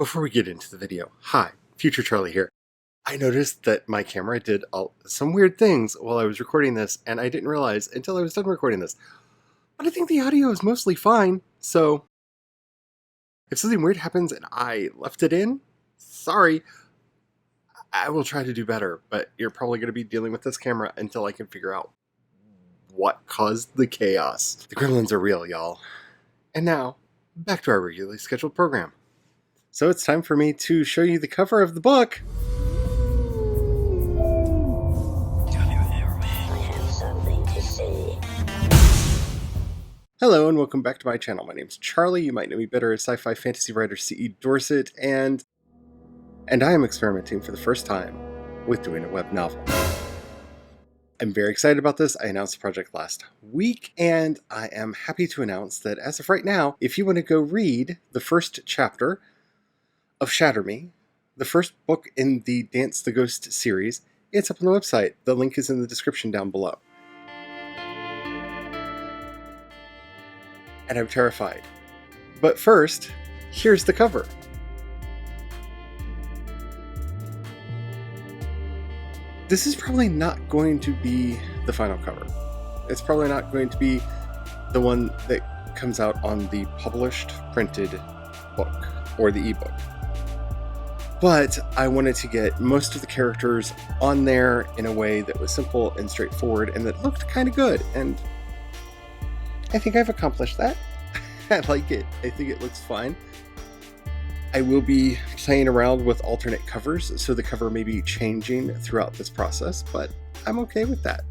Before we get into the video, hi, Future Charlie here. I noticed that my camera did some weird things while I was recording this, and I didn't realize until I was done recording this. But I think the audio is mostly fine, so if something weird happens and I left it in, sorry. I will try to do better, but you're probably going to be dealing with this camera until I can figure out what caused the chaos. The gremlins are real, y'all. And now, back to our regularly scheduled program. So it's time for me to show you the cover of the book. Hello and welcome back to my channel. My name's Charlie. You might know me better as sci-fi fantasy writer C.E. Dorset, and I am experimenting for the first time with doing a web novel. I'm very excited about this. I announced the project last week, and I am happy to announce that as of right now, if you want to go read the first chapter of Shatter, the first book in the Dance the Ghost series, it's up on the website. The link is in the description down below. And I'm terrified. But first, here's the cover. This is probably not going to be the final cover. It's probably not going to be the one that comes out on the published printed book or the ebook. But I wanted to get most of the characters on there in a way that was simple and straightforward and that looked kind of good. And I think I've accomplished that. I like it. I think it looks fine. I will be playing around with alternate covers, so the cover may be changing throughout this process, but I'm okay with that.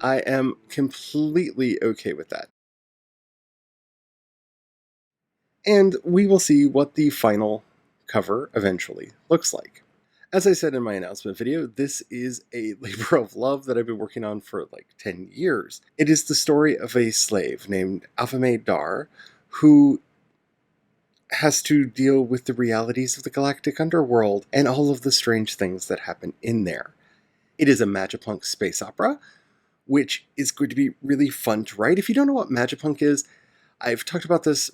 I am completely okay with that. And we will see what the final cover eventually looks like. As I said in my announcement video, this is a labor of love that I've been working on for like 10 years. It is the story of a slave named Avame Dar who has to deal with the realities of the galactic underworld and all of the strange things that happen in there. It is a Magipunk space opera, which is going to be really fun to write. If you don't know what Magipunk is, I've talked about this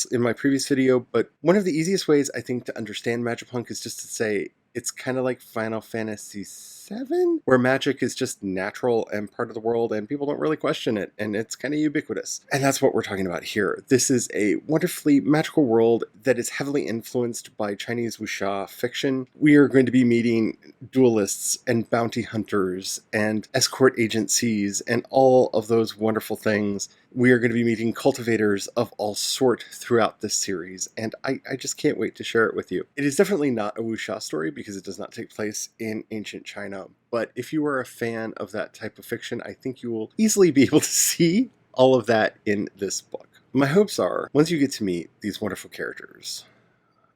in my previous video, but one of the easiest ways I think to understand Magipunk is just to say it's kind of like Final Fantasy VII, where magic is just natural and part of the world and people don't really question it, and it's kind of ubiquitous. And that's what we're talking about here. This is a wonderfully magical world that is heavily influenced by Chinese wuxia fiction. We are going to be meeting duelists and bounty hunters and escort agencies and all of those wonderful things. We are going to be meeting cultivators of all sort throughout this series, and I just can't wait to share it with you. It is definitely not a wuxia story because it does not take place in ancient China, but if you are a fan of that type of fiction, I think you will easily be able to see all of that in this book. My hopes are, once you get to meet these wonderful characters,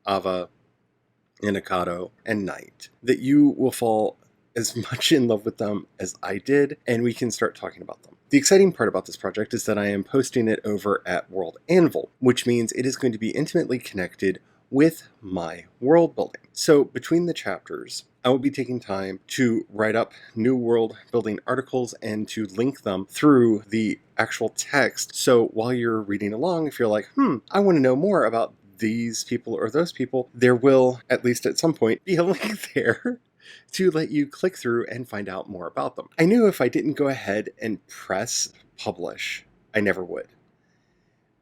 Ava, Inakado, and Knight, that you will fall as much in love with them as I did, and we can start talking about them. The exciting part about this project is that I am posting it over at World Anvil, which means it is going to be intimately connected with my world building. So between the chapters, I will be taking time to write up new world building articles and to link them through the actual text. So while you're reading along, if you're like, I want to know more about these people or those people, there will, at least at some point, be a link there to let you click through and find out more about them. I knew if I didn't go ahead and press publish, I never would.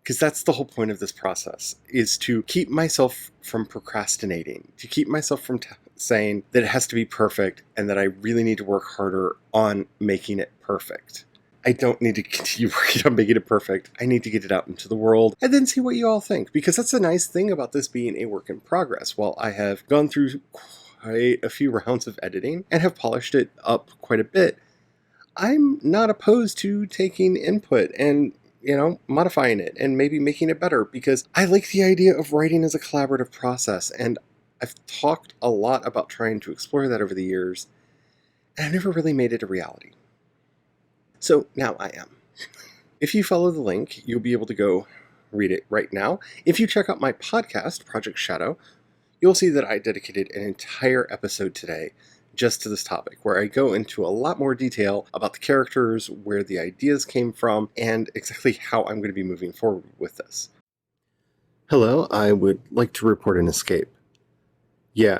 Because that's the whole point of this process, is to keep myself from procrastinating, to keep myself from saying that it has to be perfect and that I really need to work harder on making it perfect. I don't need to continue working on making it perfect. I need to get it out into the world and then see what you all think. Because that's the nice thing about this being a work in progress. While I have gone through quite a few rounds of editing and have polished it up quite a bit, I'm not opposed to taking input and modifying it and maybe making it better, because I like the idea of writing as a collaborative process, and I've talked a lot about trying to explore that over the years, and I've never really made it a reality. So now I am. If you follow the link, you'll be able to go read it right now. If you check out my podcast, Project Shadow, you'll see that I dedicated an entire episode today just to this topic, where I go into a lot more detail about the characters, where the ideas came from, and exactly how I'm going to be moving forward with this. Hello, I would like to report an escape. Yeah.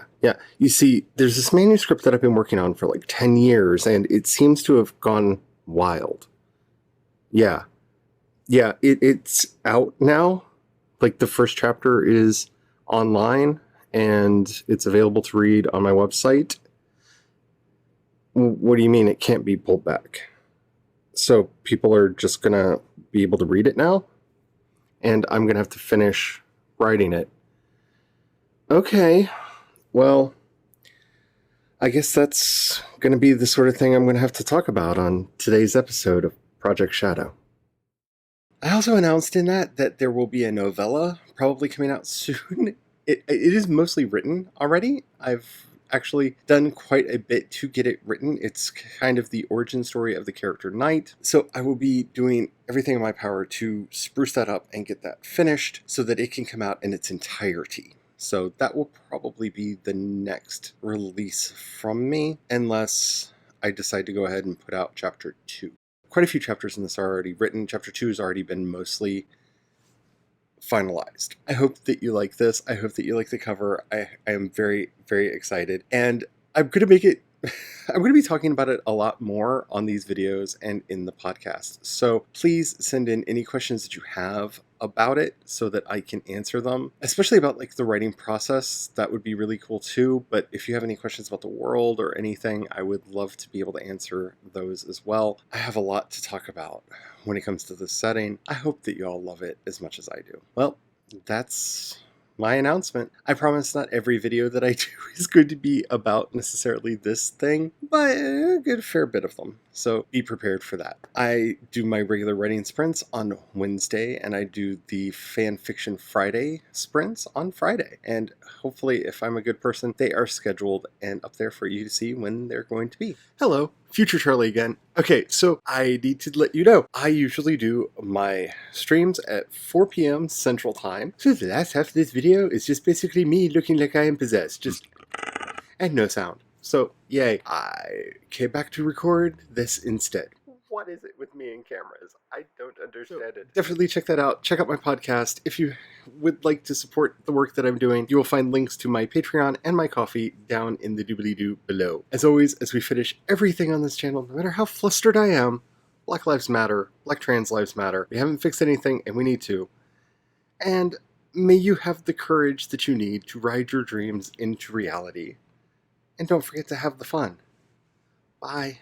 You see, there's this manuscript that I've been working on for like 10 years, and it seems to have gone wild. Yeah. It's out now. Like, the first chapter is online, and it's available to read on my website. What do you mean it can't be pulled back? So people are just gonna be able to read it now? And I'm gonna have to finish writing it. Okay, well, I guess that's going to be the sort of thing I'm going to have to talk about on today's episode of Project Shadow. I also announced in that there will be a novella probably coming out soon. It is mostly written already. I've actually done quite a bit to get it written. It's kind of the origin story of the character Knight. So I will be doing everything in my power to spruce that up and get that finished so that it can come out in its entirety. So that will probably be the next release from me, unless I decide to go ahead and put out chapter 2. Quite a few chapters in this are already written. Chapter 2 has already been mostly finalized. I hope that you like this. I hope that you like the cover. I am very, very excited. And I'm going to make it... I'm going to be talking about it a lot more on these videos and in the podcast. So please send in any questions that you have about it so that I can answer them, especially about like the writing process. That would be really cool too. But if you have any questions about the world or anything, I would love to be able to answer those as well. I have a lot to talk about when it comes to this setting. I hope that you all love it as much as I do. Well, that's my announcement. I promise not every video that I do is going to be about necessarily this thing, but a good fair bit of them. So be prepared for that. I do my regular writing sprints on Wednesday, and I do the Fan Fiction Friday sprints on Friday. And hopefully, if I'm a good person, they are scheduled and up there for you to see when they're going to be. Hello, Future Charlie again. Okay, so I need to let you know, I usually do my streams at 4 p.m. Central Time. So the last half of this video is just basically me looking like I am possessed, just and no sound. So, yay. I came back to record this instead. What is it with me and cameras? I don't understand it. Definitely check that out. Check out my podcast. If you would like to support the work that I'm doing, you will find links to my Patreon and my coffee down in the doobly-doo below. As always, as we finish everything on this channel, no matter how flustered I am, Black Lives Matter, Black Trans Lives Matter. We haven't fixed anything, and we need to. And may you have the courage that you need to ride your dreams into reality. And don't forget to have the fun. Bye.